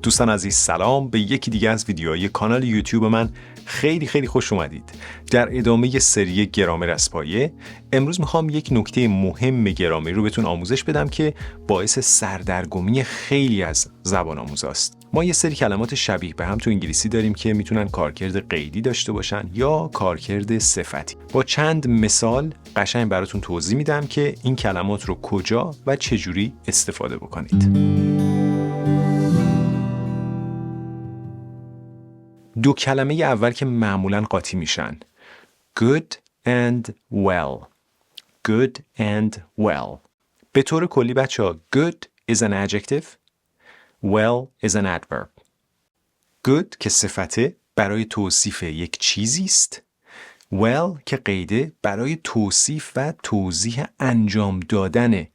دوستان عزیز سلام، به یکی دیگه از ویدیوهای کانال یوتیوب من خیلی خوش اومدید. در ادامه سری گرامر از پایه امروز میخوام یک نکته مهم گرامری رو بهتون آموزش بدم که باعث سردرگمی خیلی از زبان آموزاست. ما یه سری کلمات شبیه به هم تو انگلیسی داریم که میتونن کارکرد قیدی داشته باشن یا کارکرد صفتی. با چند مثال قشنگ براتون توضیح میدم که این کلمات رو کجا و چجوری استفاده بکنید. دو کلمه اول که معمولاً قاطی میشن good and well. good and well. به طور کلی بچه good is an adjective, well is an adverb. good که صفته برای توصیف یک چیزی است. well که قیده برای توصیف و توضیح انجام دادن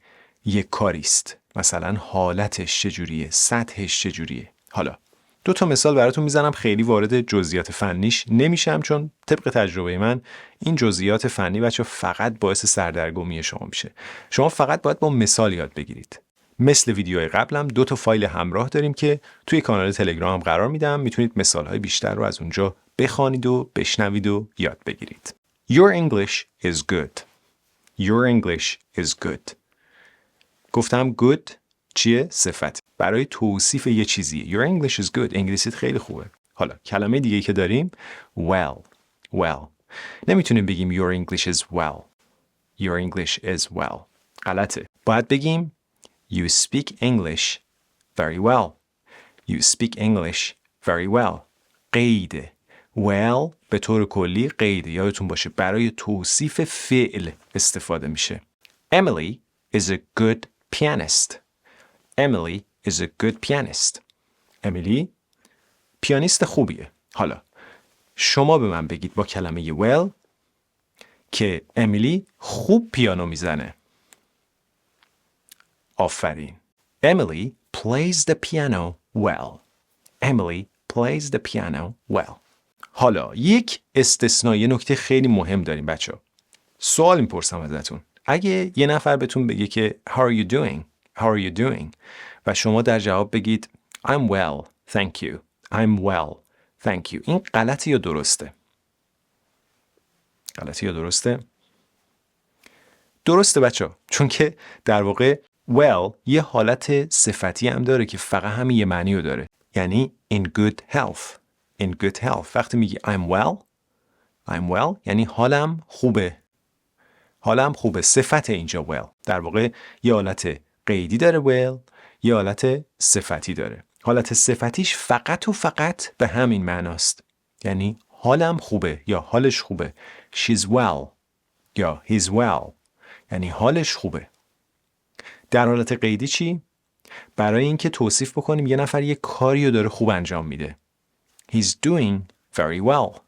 یک کاری است. مثلا حالتش چجوریه، سطحش چجوریه. حالا دو تا مثال براتون میزنم، خیلی وارد جزئیات فنیش نمیشم چون طبق تجربه من این جزئیات فنی بچه فقط باعث سردرگمی شما میشه. شما فقط باید با مثال یاد بگیرید. مثل ویدیوهای قبلم دو تا فایل همراه داریم که توی کانال تلگرام قرار میدم. میتونید مثالهای بیشتر رو از اونجا بخوانید و بشنوید و یاد بگیرید. Your English is good. Your English is good. گفتم good چیه؟ صفت. برای توصیف یه چیزیه. Your English is good. انگلیسیت خیلی خوبه. حالا کلمه دیگه که داریم well. Well. نمیتونیم بگیم your English is well. Your English is well. غلطه. باید بگیم you speak English very well. You speak English very well. قیده. well به طور کلی قیده. یادتون باشه برای توصیف فعل استفاده میشه. Emily is a good pianist. Emily is a good pianist. امیلی پیانیست خوبیه. حالا شما به من بگید با کلمه well که امیلی خوب پیانو میزنه. آفرین. Emily plays the piano well. Emily plays the piano well. حالا یک استثنایی نکته خیلی مهم داریم بچه. سوال میپرسم ازتون. اگه یه نفر بهتون بگه که How are you doing? How are you doing? و شما در جواب بگید I'm well, thank you. I'm well, thank you. این غلطه یا درسته؟ غلطه یا درسته؟ درسته بچه، چون که در واقع well یه حالت صفتی هم داره که فقط همین یه معنی رو داره. یعنی in good health. In good health. وقتی میگی I'm well یعنی حالم خوبه. حالم خوبه. صفت اینجا well. در واقع یه حالت قیدی داره well، یه حالت صفتی داره. حالت صفتیش فقط و فقط به همین معناست. یعنی حالم خوبه یا حالش خوبه. She's well یا he's well. یعنی حالش خوبه. در حالت قیدی چی؟ برای اینکه توصیف بکنیم یه نفر یه کاری رو داره خوب انجام میده. He's doing very well.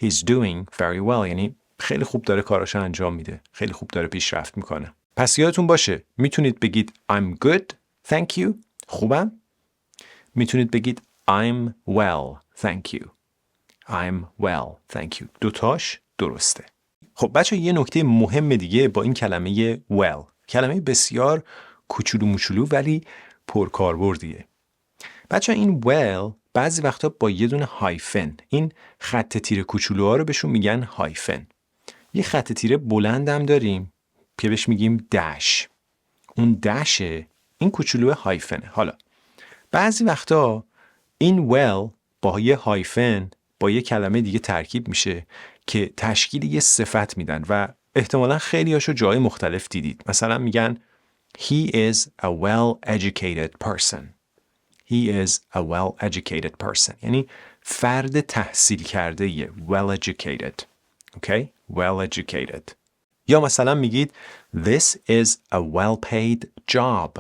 He's doing very well. یعنی خیلی خوب داره کاراشو انجام میده. خیلی خوب داره پیشرفت میکنه. پس یادتون باشه میتونید بگید I'm good, thank you. خوبم. میتونید بگید I'm well, thank you. I'm well, thank you. دوتاش درسته. خب بچه یه نکته مهم دیگه با این کلمه well. کلمه بسیار کوچولو موچولو ولی پرکاربردیه. بچه این well بعضی وقتا با یه دونه هایفن، این خط تیره کوچولوها رو بهشون میگن هایفن. یه خط تیره بلندم داریم که بهش میگیم دش. اون دشه این کوچولو هایفنه. حالا بعضی وقتا این well با یه هایفن با یه کلمه دیگه ترکیب میشه که تشکیل یه صفت میدن و احتمالا خیلی هاشو جای مختلف دیدید. مثلا میگن He is a well-educated person. He is a well-educated person. یعنی فرد تحصیل کرده یه well-educated. Okay? Well-educated. یا مثلا میگید This is a well-paid job.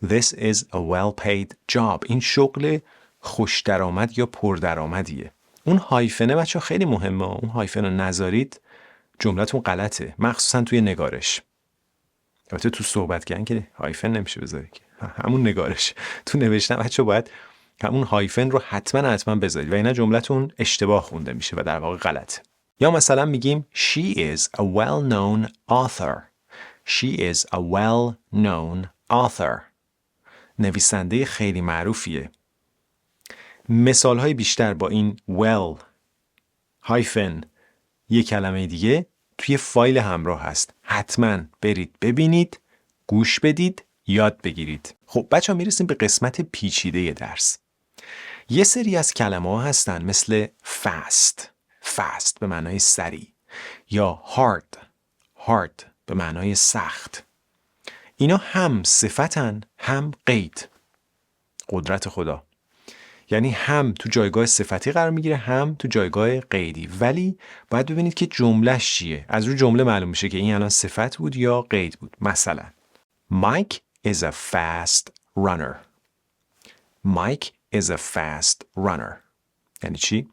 This is a well-paid job. این شغل خوش درآمد یا پردرآمدیه. اون هایفنه بچه خیلی مهمه. اون هایفن رو نذارید جملتون غلطه. مخصوصا توی نگارش. البته تو صحبت کردن که هایفن نمیشه بذاری که. همون نگارش. تو نوشتن بچه باید همون هایفن رو حتما بذارید و اینا جملتون اشتباه خونده میشه و در واقع غلطه. یا مثلا میگیم She is a well-known author. She is a well-known author. نویسنده خیلی معروفیه. مثالهای بیشتر با این well هایفن یک کلمه دیگه توی فایل همراه هست. حتما برید ببینید، گوش بدید، یاد بگیرید. خب بچه ها میرسیم به قسمت پیچیده درس. یه سری از کلمه ها هستن مثل fast به معنای سریع، یا hard به معنای سخت. اینا هم صفتن هم قید. قدرت خدا. یعنی هم تو جایگاه صفتی قرار میگیره هم تو جایگاه قیدی، ولی باید ببینید که جملهش چیه. از روی جمله معلوم میشه که این الان صفت بود یا قید بود. مثلا Mike is a fast runner. Mike is a fast runner. یعنی چی؟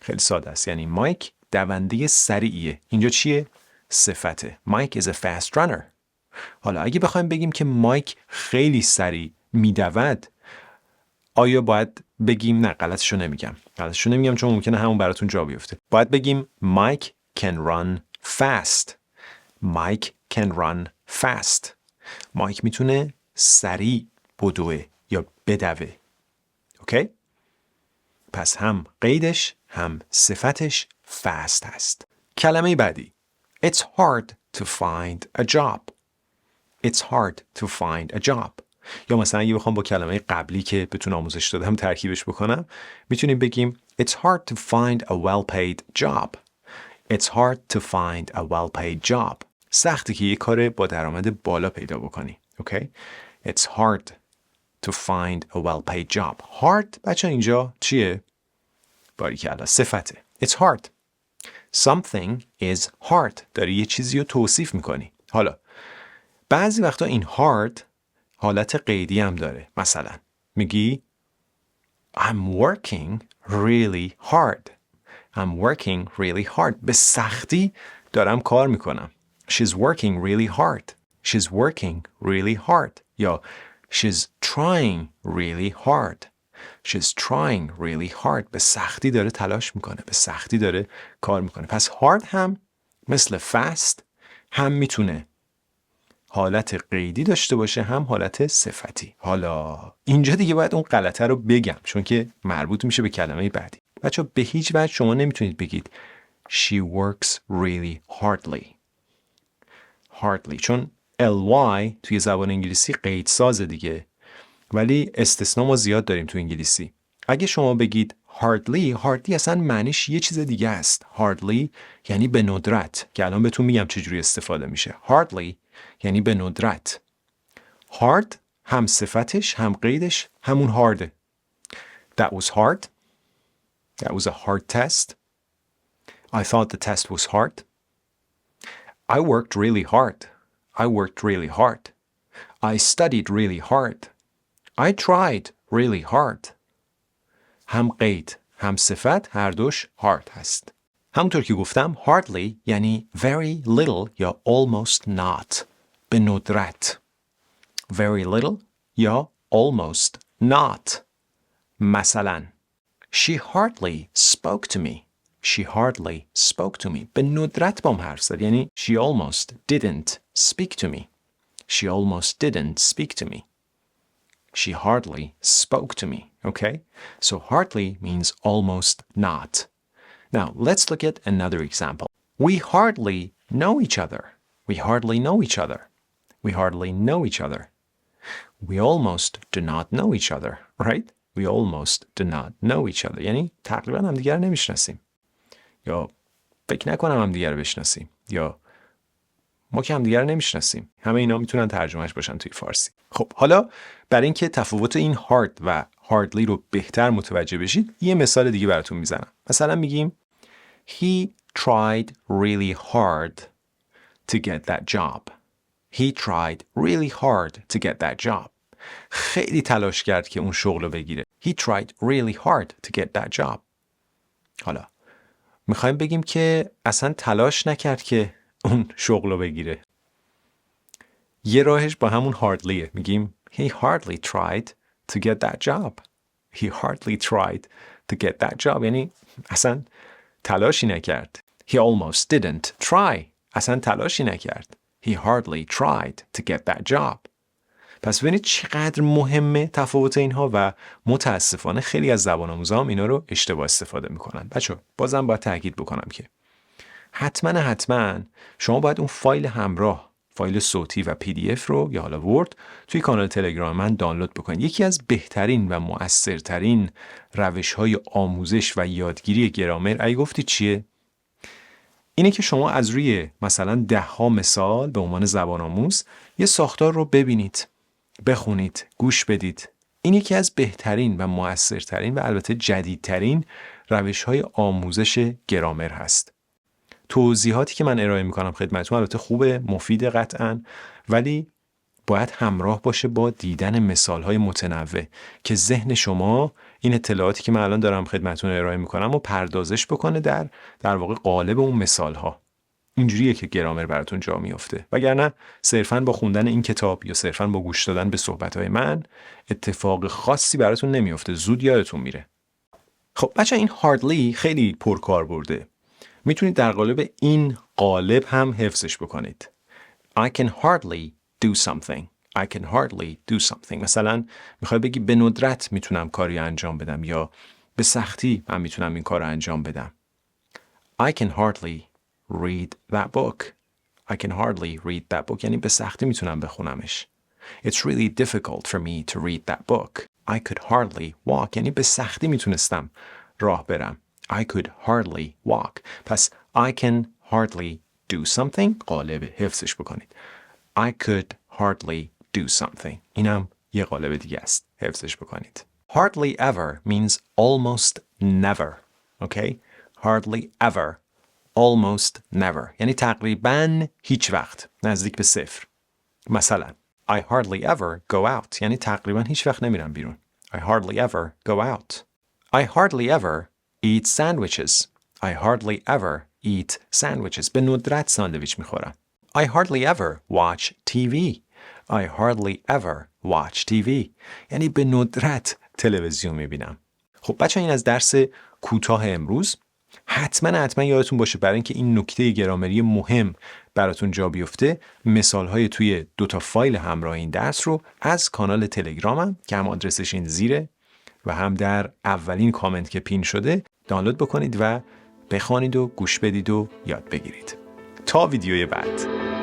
خیلی ساده است. یعنی مایک دونده سریعیه. اینجا چیه؟ صفته. Mike is a fast runner. حالا اگه بخوایم بگیم که مایک خیلی سریع میدود، آیا باید بگیم نه غلطشو نمیگم چون ممکنه همون براتون جا بیفته. باید بگیم Mike can run fast. Mike can run fast. مایک میتونه سریع بدوه یا بدوه. اوکی؟ پس هم قیدش هم صفتش fast هست. کلمه بعدی It's hard to find a job. It's hard to find a job. یا مثلا اگه بخوام با کلمه قبلی که بهتون آموزش دادم ترکیبش بکنم، میتونیم بگیم It's hard to find a well-paid job. It's hard to find a well-paid job. سختی که یه کار با درآمد بالا پیدا بکنی. اوکی؟ It's hard to find a well-paid job. Hard بچه اینجا چیه؟ باریکلا صفته. It's hard. Something is hard. داری یه چیزی رو توصیف میکنی. حالا بعضی وقتا این hard حالت قیدی هم داره. مثلا میگی I'm working really hard. I'm working really hard. به سختی دارم کار میکنم. She's working really hard. She's working really hard. یا She's trying really hard. She's trying really hard. به سختی داره تلاش میکنه. به سختی داره کار میکنه. پس hard هم مثل fast هم میتونه حالت قیدی داشته باشه هم حالت صفتی. حالا اینجا دیگه باید اون غلطه رو بگم چون که مربوط میشه به کلمه بعدی. بچه‌ها به هیچ وجه شما نمیتونید بگید She works really hardly چون ly توی زبان انگلیسی قید سازه دیگه، ولی استثنا ما زیاد داریم تو انگلیسی. اگه شما بگید hardly اصلا معنیش یه چیز دیگه است. hardly یعنی به ندرت، که الان بهتون میگم چجوری استفاده میشه. hardly یعنی به ندرت. hard هم صفتش هم قیدش همون هارده. That was hard. That was a hard test. I thought the test was hard. I worked really hard. I studied really hard. I tried really hard. هم قید هم صفت هر دوش hard هست. همونطور که گفتم hardly یعنی very little یا almost not. به ندرت. Very little یا almost not. مثلا She hardly spoke to me. She hardly spoke to me. به ندرت بام حرف زد. یعنی she almost didn't speak to me. She almost didn't speak to me. She hardly spoke to me. Okay? So hardly means almost not. Now, let's look at another example. We hardly know each other. We hardly know each other. We hardly know each other. We almost do not know each other. Right? We almost do not know each other. یعنی تقریبا همدیگر رو نمیشناسیم. یا فکر نکنم همدیگر رو بشناسیم. یا ما که همدیگر رو نمیشناسیم. همه اینا میتونن ترجمهش باشن توی فارسی. خب حالا برای اینکه تفاوت این hard و hardly رو بهتر متوجه بشید یه مثال دیگه براتون میزنم. مثلا میگیم He tried really hard to get that job. He tried really hard to get that job. خیلی تلاش کرد که اون شغل رو بگیره. He tried really hard to get that job. حالا میخوایم بگیم که اصلا تلاش نکرد که اون شغل رو بگیره. یه راهش با همون hardlyه. میگیم He hardly tried to get that job. He hardly tried to get that job. یعنی اصلا تلاشی نکرد. He almost didn't try. اصلا تلاشی نکرد. He hardly tried to get that job. پس ببینید چقدر مهمه تفاوت اینها و متاسفانه خیلی از زبان آموزا هم اینا رو اشتباه استفاده میکنن. بچه‌ها بازم باید تاکید بکنم که حتما شما باید اون فایل همراه، فایل صوتی و PDF رو یا حالا ورد توی کانال تلگرام من دانلود بکنید. یکی از بهترین و مؤثرترین روش‌های آموزش و یادگیری گرامر اگه گفتی چیه؟ اینه که شما از روی مثلا 10 مثال به عنوان زبان آموز یه ساختار رو ببینید، بخونید، گوش بدید. این یکی از بهترین و مؤثرترین و البته جدیدترین روش‌های آموزش گرامر هست. توضیحاتی که من ارائه میکنم خدمتتون البته خوبه، مفیده قطعاً، ولی باید همراه باشه با دیدن مثالهای متنوع که ذهن شما این اطلاعاتی که من الان دارم خدمتتون ارائه میکنم و پردازش بکنه در واقع قالب اون مثالها. اینجوریه که گرامر براتون جا میفته. وگرنه صرفاً با خوندن این کتاب یا صرفاً با گوش دادن به صحبتهای من اتفاق خاصی براتون نمیفته، زود یادتون میره. خب بچه این hardly خیلی پرکاربرده. میتونید در قالب این قالب هم حفظش بکنید. I can hardly do something. I can hardly do something. مثلا میخوای بگی به ندرت میتونم کاری انجام بدم یا به سختی من میتونم این کار رو انجام بدم. I can hardly read that book. I can hardly read that book. یعنی به سختی میتونم بخونمش. It's really difficult for me to read that book. I could hardly walk. یعنی به سختی میتونستم راه برم. I could hardly walk. پس I can hardly do something قالب حفظش بکنید. I could hardly do something. اینم یه قالب دیگه است. حفظش بکنید. Hardly ever means almost never. Okay? Hardly ever. Almost never. یعنی تقریباً هیچ وقت. نزدیک به صفر. مثلا I hardly ever go out. یعنی تقریباً هیچ وقت نمیرم بیرون. I hardly ever go out. I hardly ever eat sandwiches. I hardly ever eat sandwiches. به ندرت ساندویچ میخورم. I hardly ever watch TV. I hardly ever watch TV. یعنی به ندرت تلویزیون میبینم. خب بچه این از درس کوتاه امروز. حتما یادتون باشه برای اینکه این نکته گرامری مهم براتون جا بیفته مثالهای توی 2 فایل همراه این درس رو از کانال تلگرامم که هم آدرسش این زیره و هم در اولین کامنت که پین شده دانلود بکنید و بخوانید و گوش بدید و یاد بگیرید. تا ویدیوی بعد.